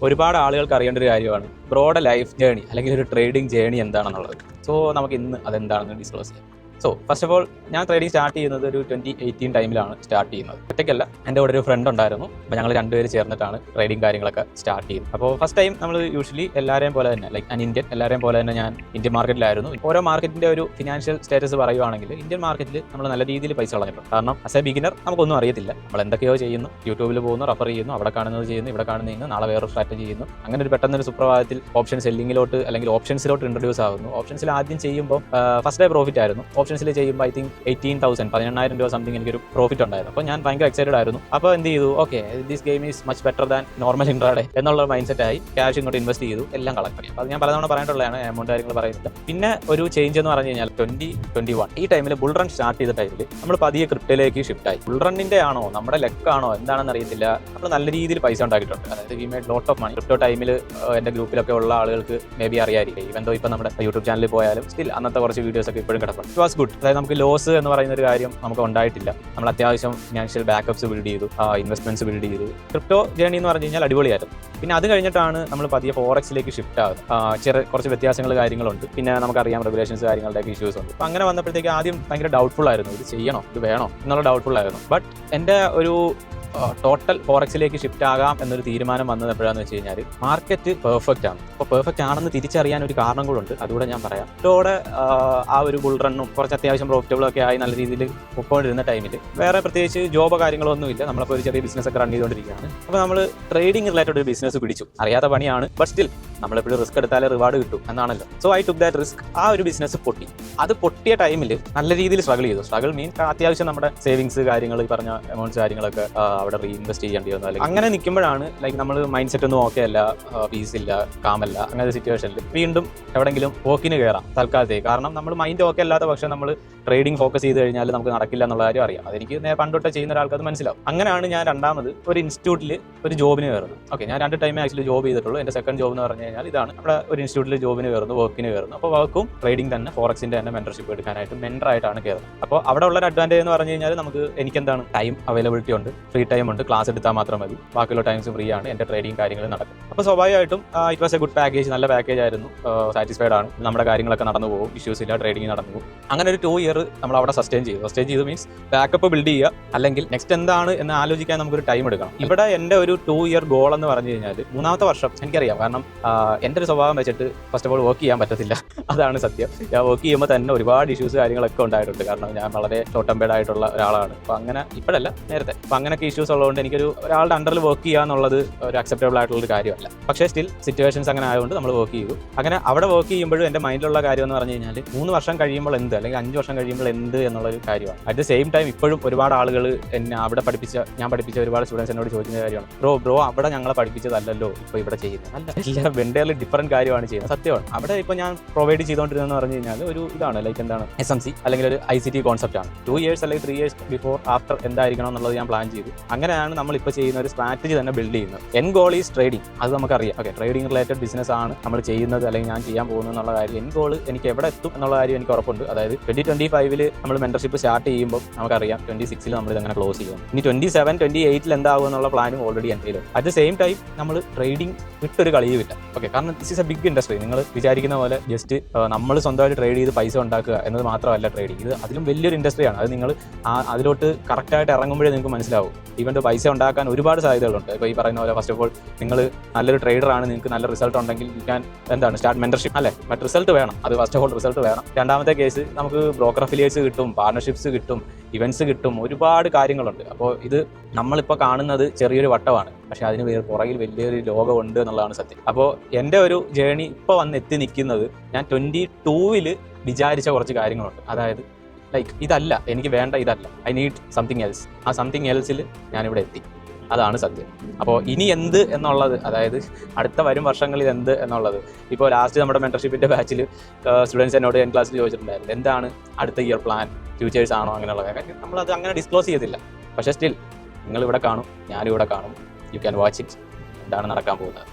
ഒരുപാട് ആളുകൾക്ക് അറിയേണ്ട ഒരു കാര്യമാണ് ബ്രോഡ് ലൈഫ് ജേണി അല്ലെങ്കിൽ ഒരു ട്രേഡിംഗ് ജേണി എന്താണെന്നുള്ളത്. സോ നമുക്ക് ഇന്ന് അതെന്താണെന്ന് ഡിസ്ക്ലോസ് ചെയ്യാം. സോ ഫസ്റ്റ് ഓഫ് ഓൾ ഞാൻ ട്രേഡിംഗ് സ്റ്റാർട്ട് ചെയ്യുന്നത് ഒരു 2018 ടൈമിലാണ് സ്റ്റാർട്ട് ചെയ്യുന്നത്. ഒറ്റയ്ക്കല്ല, എൻ്റെ കൂടെ ഒരു ഫ്രണ്ട് ഉണ്ടായിരുന്നു. അപ്പോൾ ഞങ്ങൾ രണ്ടുപേര് ചേർന്നിട്ടാണ് ട്രേഡിംഗ് കാര്യങ്ങളൊക്കെ സ്റ്റാർട്ട് ചെയ്യുന്നത്. അപ്പോൾ ഫസ്റ്റ് ടൈം നമ്മൾ യൂഷ്വലി എല്ലാവരെയും പോലെ തന്നെ ലൈക്ക് ഇന്ത്യൻ എല്ലാവരെയും പോലെ തന്നെ ഞാൻ ഇന്ത്യൻ മാർക്കറ്റിലായിരുന്നു. ഓരോ മാർക്കറ്റിൻ്റെ ഒരു ഫിനാൻഷ്യൽ സ്റ്റാറ്റസ് പറയുവാണെങ്കിൽ ഇന്ത്യൻ മാർക്കറ്റിൽ നമ്മൾ നല്ല രീതിയിൽ പൈസ കളഞ്ഞിട്ടുണ്ട്. കാരണം ആസ് എ ബിഗിനർ നമുക്കൊന്നും അറിയത്തില്ല. നമ്മൾ എന്തൊക്കെയോ ചെയ്യുന്നു, യൂട്യൂബിൽ പോകുന്നു, റഫർ ചെയ്യുന്നു, അവിടെ കാണുന്നത് ചെയ്യുന്നു, ഇവിടെ കാണുന്നത് നാളെ വേറൊരു സ്ട്രാറ്റജി ചെയ്യുന്നു. അങ്ങനെ ഒരു പെട്ടെന്നൊരു സുപ്രഭാതത്തിൽ ഓപ്ഷൻ സെല്ലിങ്ങിലോട്ട് അല്ലെങ്കിൽ ഓപ്ഷൻസിലോട്ട് ഇൻട്രൊഡ്യൂസ് ആകുന്നു. ഓപ്ഷൻസിൽ ആദ്യം ചെയ്യുമ്പോൾ ഫസ്റ്റ് ഡേ പ്രോഫിറ്റ് ആയിരുന്നു. ഓപ്ഷൻസിൽ ചെയ്യുമ്പോൾ ഐ തിങ്ക് 18,000 രൂപ സംതിങ് എനിക്കൊരു പ്രോഫിറ്റ് ഉണ്ടായിരുന്നു. അപ്പോൾ ഞാൻ ഭയങ്കര എക്സൈറ്റഡ് ആയിരുന്നു. അപ്പോൾ എന്ത് ചെയ്തു, okay this game is much better than normal intraday എന്നുള്ള മൈൻഡ് സെറ്റ് ആയി ക്യാഷ് ഇങ്ങോട്ട് ഇൻവെസ്റ്റ് ചെയ്തു, എല്ലാം കളക്ട് ചെയ്യും. അത് ഞാൻ പലതവണ പറഞ്ഞിട്ടുള്ളതാണ്, എമൗണ്ട് കാര്യങ്ങൾ പറയുന്നത്. പിന്നെ ഒരു ചേഞ്ച് എന്ന് പറഞ്ഞു കഴിഞ്ഞാൽ 2021 ഈ ടൈമിൽ ബുൾ റൺ സ്റ്റാർട്ട് ചെയ്ത ടൈമിൽ നമ്മൾ പതിയെ ക്രിപ്റ്റോയിലേക്ക് ഷിഫ്റ്റ് ആയി. ബുൾ റണ്ണിന്റെ ആണോ നമ്മുടെ ലെക്കാണോ എന്താണെന്ന് അറിയത്തില്ല, നമ്മൾ നല്ല രീതിയിൽ പൈസ ഉണ്ടാക്കിയിട്ടുണ്ട്. അതായത് we made lot of money. Crypto ടൈമിൽ എൻ്റെ ഗ്രൂപ്പിലൊക്കെ ഉള്ള ആളുകൾക്ക് മേ ബി അറിയായിരിക്കും. ഇവൻ ഇപ്പോൾ നമ്മുടെ യൂട്യൂബ് ചാനലിൽ പോയാലും സ്റ്റിൽ അന്നത്തെ കുറച്ച് വീഡിയോസ് ഒക്കെ ഇപ്പോഴും കിടപ്പുണ്ട്. It was good. അതായത് നമുക്ക് ലോസ് എന്ന് പറയുന്ന ഒരു കാര്യം നമുക്ക് ഉണ്ടായിട്ടില്ല. നമ്മൾ അത്യാവശ്യം ഫിനാൻഷ്യൽ ബാക്കപ്സ് ബിൽഡ് ചെയ്തു, ഇൻവെസ്റ്റ്മെന്റ്സ് ബിൽഡ് ചെയ്തു. ക്രിപ്റ്റോ ജേണി എന്ന് പറഞ്ഞു കഴിഞ്ഞാൽ അടിപൊളിയായിരുന്നു. പിന്നെ അത് കഴിഞ്ഞിട്ടാണ് നമ്മൾ പതിയെ ഫോറക്സിലേക്ക് ഷിഫ്റ്റ് ആകുന്നത്. കുറച്ച് വ്യത്യാസങ്ങൾ കാര്യങ്ങളുണ്ട്. പിന്നെ നമുക്കറിയാം റെഗുലേഷൻസ് കാര്യങ്ങളുടെ ഇഷ്യൂസ് ഉണ്ട്. അപ്പം അങ്ങനെ വന്നപ്പോഴത്തേക്ക് ആദ്യം ഭയങ്കര ഡൗട്ട്ഫുൾ ആയിരുന്നു, ഇത് ചെയ്യണോ ഇത് വേണോ എന്നുള്ള ഡൗട്ട്ഫുൾ ആയിരുന്നു. ബട്ട് എൻ്റെ ഒരു ടോട്ടൽ ഫോറക്സിലേക്ക് ഷിഫ്റ്റ് ആകാം എന്നൊരു തീരുമാനം വന്നത് എപ്പോഴാന്ന് വെച്ച് കഴിഞ്ഞാൽ മാർക്കറ്റ് പെർഫെക്റ്റ് ആണ്. അപ്പോൾ പെർഫെക്റ്റ് ആണെന്ന് തിരിച്ചറിയാൻ ഒരു കാരണം കൂടുണ്ട്, അതുകൂടെ ഞാൻ പറയാം. ഇതോടെ ആ ഒരു ബുൾ റണ്ണും കുറച്ച് അത്യാവശ്യം പ്രോഫിറ്റബിൾ ഒക്കെ ആയി നല്ല രീതിയിൽ പൊക്കോണ്ടിരുന്ന ടൈമിൽ വേറെ പ്രത്യേകിച്ച് ജോബോ കാര്യങ്ങളോ ഒന്നുമില്ല. നമ്മളപ്പോൾ ഒരു ചെറിയ ബിസിനസ് ഒക്കെ റൺ ചെയ്തുകൊണ്ടിരിക്കുകയാണ്. അപ്പോൾ നമ്മൾ ട്രേഡിംഗ് റിലേറ്റഡ് ഒരു ബിസിനസ് പിടിച്ചു. അറിയാത്ത പണിയാണ്, ബട്ട് സ്റ്റിൽ നമ്മളെപ്പോഴും റിസ്ക് എടുത്താലേ റിവാർഡ് കിട്ടും എന്നാണല്ലോ. So I took that risk. ആ ഒരു ബിസിനസ് പൊട്ടി. അത് പൊട്ടിയ ടൈമിൽ നല്ല രീതിയിൽ സ്ട്രഗിൾ ചെയ്തു. സ്ട്രഗിൾ മീൻസ് അത്യാവശ്യം നമ്മുടെ സേവിങ്സ് കാര്യങ്ങൾ, ഈ പറഞ്ഞ എമൗണ്ട്സ് കാര്യങ്ങളൊക്കെ അവിടെ റീഇൻവെസ്റ്റ് ചെയ്യേണ്ടി വന്നു. അല്ലെങ്കിൽ അങ്ങനെ നിൽക്കുമ്പോഴാണ് ലൈക്ക് നമ്മൾ മൈൻഡ് സെറ്റ് ഒന്നും ഓക്കെ അല്ല, പീസ് ഇല്ല, കാമല്ല. അങ്ങനത്തെ സിറ്റുവേഷനിൽ വീണ്ടും എവിടെയെങ്കിലും വോക്കിന് കയറാം തൽക്കാലത്തേക്ക്. കാരണം നമ്മൾ മൈൻഡ് ഓക്കെ അല്ലാത്ത പക്ഷേ നമ്മൾ ട്രേഡിംഗ് ഫോക്കസ് ചെയ്ത് കഴിഞ്ഞാൽ നമുക്ക് നടക്കില്ല എന്നുള്ള കാര്യം അറിയാം. അതെനിക്ക് പണ്ടൊട്ട് ചെയ്യുന്ന ഒരാൾക്ക് അത് മനസ്സിലാവും. അങ്ങനെയാണ് ഞാൻ രണ്ടാമത് ഒരു ഇൻസ്റ്റിറ്റ്യൂട്ടിൽ ഒരു ജോബിന് കയറുന്നത്. ഓക്കെ, ഞാൻ 2 ടൈമേ ആക്ച്വലി ജോബ് ചെയ്തിട്ടുള്ളൂ. എൻ്റെ സെക്കൻഡ് ജോബ് എന്ന് പറഞ്ഞു കഴിഞ്ഞാൽ ഇതാണ്. അവിടെ ഒരു ഇൻസ്റ്റിറ്റ്യൂട്ടിൽ ജോബിന് കയറുന്നു, വർക്കിന് കയറുന്നു. അപ്പോൾ വർക്കും ട്രേഡിംഗ് തന്നെ ഫോറക്സിൻ്റെ തന്നെ മെന്റർഷിപ്പ് എടുക്കാനായിട്ട് മെന്ററായിട്ടാണ് കയറുന്നത്. അപ്പോൾ അവിടെ ഉള്ള ഒരു അഡ്വാൻറ്റേജ് എന്ന് പറഞ്ഞു കഴിഞ്ഞാൽ എനിക്കെന്താണ് ടൈം അവൈലബിലിറ്റി ഉണ്ട്, ഫ്രീ ടൈം ഉണ്ട്, ക്ലാസ് എടുത്താൽ മാത്രം മതി, ബാക്കിയുള്ള ടൈംസ് ഫ്രീ ആണ്, എൻ്റെ ട്രേഡിംഗ് കാര്യങ്ങൾ നടക്കും. അപ്പോൾ സ്വാഭാവികമായിട്ടും it was A good package, നല്ല പാക്കേജ് ആയിരുന്നു. സാറ്റിസ്ഫൈഡ് ആണ്, നമ്മുടെ കാര്യങ്ങളൊക്കെ നടന്നു പോകും, ഇഷ്യൂസ് ഇല്ല, ട്രേഡിംഗ് നടന്നു പോകും. അങ്ങനെ ഒരു 2 ഇയർ നമ്മൾ അവിടെ സസ്റ്റെയിൻ ചെയ്തു മീൻസ് ബാക്കപ്പ് ബിൽഡ് ചെയ്യുക, അല്ലെങ്കിൽ നെക്സ്റ്റ് എന്താണ് എന്ന് ആലോചിക്കാൻ നമുക്കൊരു ടൈം എടുക്കണം. ഇവിടെ എൻ്റെ ഒരു 2 ഇയർ ഗോൾ എന്ന് പറഞ്ഞു കഴിഞ്ഞാൽ 3ാമത്തെ വർഷം എനിക്കറിയാം. കാരണം എൻ്റെ ഒരു സ്വഭാവം വെച്ചിട്ട് ഫസ്റ്റ് ഓഫ് ഓൾ വർക്ക് ചെയ്യാൻ പറ്റത്തില്ല, അതാണ് സത്യം. ഞാൻ വർക്ക് ചെയ്യുമ്പോൾ തന്നെ ഒരുപാട് ഇഷ്യൂസ് കാര്യങ്ങളൊക്കെ ഉണ്ടായിട്ടുണ്ട്. കാരണം ഞാൻ വളരെ ഷോർട്ട് ടെമ്പേർഡ് ആയിട്ടുള്ള ഒരാളാണ്. അപ്പോൾ അങ്ങനെ ഇപ്പോഴല്ല, നേരത്തെ. അപ്പോൾ അങ്ങനെയൊക്കെ ഇഷ്യൂസ് ഉള്ളതുകൊണ്ട് ഒരാളുടെ അണ്ടറിൽ വർക്ക് ചെയ്യുക എന്നുള്ളത് ഒരു അക്സെപ്റ്റബിൾ ആയിട്ടുള്ള ഒരു കാര്യമല്ല. പക്ഷേ സ്റ്റിൽ സിറ്റുവേഷൻസ് അങ്ങനെ ആയതുകൊണ്ട് നമ്മൾ വർക്ക് ചെയ്തു. അങ്ങനെ അവിടെ വർക്ക് ചെയ്യുമ്പോഴും എൻ്റെ മൈൻഡിലുള്ള കാര്യം എന്ന് പറഞ്ഞു കഴിഞ്ഞാൽ 3 വർഷം കഴിയുമ്പോൾ എന്ത്, അല്ലെങ്കിൽ 5 വർഷം കഴിയുമ്പോൾ എന്ത് എന്നുള്ളൊരു കാര്യമാണ്. അറ്റ് ദ സെയിം ടൈം ഇപ്പോഴും ഒരുപാട് ആളുകൾ എന്നെ അവിടെ ഞാൻ പഠിപ്പിച്ച ഒരുപാട് സ്റ്റുഡൻസ് എന്നോട് ചോദിക്കുന്ന കാര്യമാണ്, ബ്രോ അവിടെ ഞങ്ങളെ പഠിപ്പിച്ചതല്ലല്ലോ ഇപ്പോൾ ഇവിടെ ചെയ്യുന്നത്. അല്ല, എല്ലാം വെണ്ടേർലി ഡിഫറൻറ്റ് കാര്യമാണ് ചെയ്യുന്നത്. സത്യമാണ്. അവിടെ ഇപ്പോൾ ഞാൻ പ്രൊവൈഡ് ചെയ്തുകൊണ്ടിരുന്നതെന്ന് പറഞ്ഞു കഴിഞ്ഞാൽ ഒരു ഇതാണ് ലൈക്ക് എന്താണ് SMC അല്ലെങ്കിൽ ഒരു ICT കോൺസെപ്റ്റ് ആണ്. 2 ഇയേഴ്സ് അല്ലെങ്കിൽ 3 ഇയേഴ്സ് ബിഫോർ ആഫ്റ്റർ എന്തായിരിക്കണം എന്നുള്ളത് ഞാൻ പ്ലാൻ ചെയ്തു. അങ്ങനെയാണ് നമ്മളിപ്പോൾ ചെയ്യുന്ന ഒരു സ്ട്രാറ്റജി തന്നെ ബിൽഡ് ചെയ്യുന്നത്. N goal is trading. അത് നമുക്കറിയാം. ഓക്കെ, ട്രേഡിംഗ് റിലേറ്റഡ് ബിസിനസ് ആണ് നമ്മൾ ചെയ്യുന്നത്, അല്ലെങ്കിൽ ഞാൻ ചെയ്യാൻ പോകുന്നത് എന്നുള്ള കാര്യം. എൻ ഗോൾ എനിക്ക് എവിടെ എത്തും എന്നുള്ള കാര്യം എനിക്ക് ഉറപ്പുണ്ട്. അതായത് 2025 നമ്മൾ മെന്റർഷിപ്പ് സ്റ്റാർട്ട് ചെയ്യുമ്പോൾ നമുക്കറിയാം 26 നമ്മൾ ഇതങ്ങനെ ക്ലോസ് ചെയ്യും. ഇനി 27, 28 എന്താകും എന്നുള്ള പ്ലാനും ഓൾറെഡി എൻ്റെ കയ്യിലുണ്ട്. അറ്റ് ദ സെയിം ടൈം നമ്മൾ ട്രേഡിംഗ് വിട്ടൊരു കളിയുമില്ല. ഓക്കെ, കാരണം this is a big industry. നിങ്ങൾ വിചാരിക്കുന്ന പോലെ ജസ്റ്റ് നമ്മൾ സ്വന്തമായിട്ട് ട്രേഡ് ചെയ്ത് പൈസ ഉണ്ടാക്കുക എന്നത് മാത്രമല്ല ട്രേഡിംഗ്. ഇത് അതിലും വലിയൊരു ഇൻഡസ്ട്രിയാണ്. അത് നിങ്ങൾ അതിലോട്ട് കറക്റ്റായിട്ട് ഇറങ്ങുമ്പോഴേ നിങ്ങൾക്ക് മനസ്സിലാവും. ഈവൻ പൈസ ഉണ്ടാക്കാൻ ഒരുപാട് സാധ്യതകളുണ്ട്. ഇപ്പോൾ ഈ പറയുന്ന പോലെ ഫസ്റ്റ് ഓഫ് ഓൾ നിങ്ങൾ നല്ലൊരു ട്രേഡറാണ്, നിങ്ങൾക്ക് നല്ല റിസൾട്ട് ഉണ്ടെങ്കിൽ ഞാൻ സ്റ്റാർട്ട് മെന്റർഷിപ്പ് അല്ലേ, ബട്ട് റിസൾട്ട് വേണം. അത് ഫസ്റ്റ് ഓഫ് ഓൾ റിസൾട്ട് വേണം. രണ്ടാമത്തെ കേസ് നമുക്ക് ബ്രോക്കർ അഫിലിയേറ്റ്സ് കിട്ടും, പാർട്ണർഷിപ്സ് കിട്ടും, ഇവന്റ്സ് കിട്ടും, ഒരുപാട് കാര്യങ്ങളുണ്ട്. അപ്പോൾ ഇത് നമ്മളിപ്പോൾ കാണുന്നത് ചെറിയൊരു വട്ടമാണ്, പക്ഷെ അതിന് പുറകിൽ വലിയൊരു ലോകമുണ്ട് എന്നുള്ളതാണ് സത്യം. അപ്പോൾ എൻ്റെ ഒരു ജേണി ഇപ്പോൾ വന്ന് എത്തി നിൽക്കുന്നത് ഞാൻ 22 വിചാരിച്ച കുറച്ച് കാര്യങ്ങളുണ്ട്. അതായത് ലൈക്ക് ഇതല്ല എനിക്ക് വേണ്ട, ഇതല്ല, ഐ നീഡ് സംതിങ് എൽസ്. ആ സംതിങ് എൽസിൽ ഞാനിവിടെ എത്തി, അതാണ് സത്യം. അപ്പോൾ ഇനി എന്ത് എന്നുള്ളത്, അതായത് അടുത്ത വരും വർഷങ്ങളിൽ എന്ത് എന്നുള്ളത്, ഇപ്പോൾ ലാസ്റ്റ് നമ്മുടെ മെന്റർഷിപ്പിൻ്റെ ബാച്ചിൽ സ്റ്റുഡൻസ് എന്നോട് എൻ ക്ലാസ്സിൽ ചോദിച്ചിട്ടുണ്ടായിരുന്നു, എന്താണ് അടുത്ത ഇയർ പ്ലാൻ, ഫ്യൂച്ചേഴ്സ് ആണോ അങ്ങനെയുള്ള കാര്യം. നമ്മളത് അങ്ങനെ ഡിസ്ക്ലോസ് ചെയ്തില്ല. പക്ഷേ സ്റ്റിൽ നിങ്ങളിവിടെ കാണും, ഞാനിവിടെ കാണും. യു ക്യാൻ വാച്ച് ഇറ്റ്, എന്താണ് നടക്കാൻ പോകുന്നത്.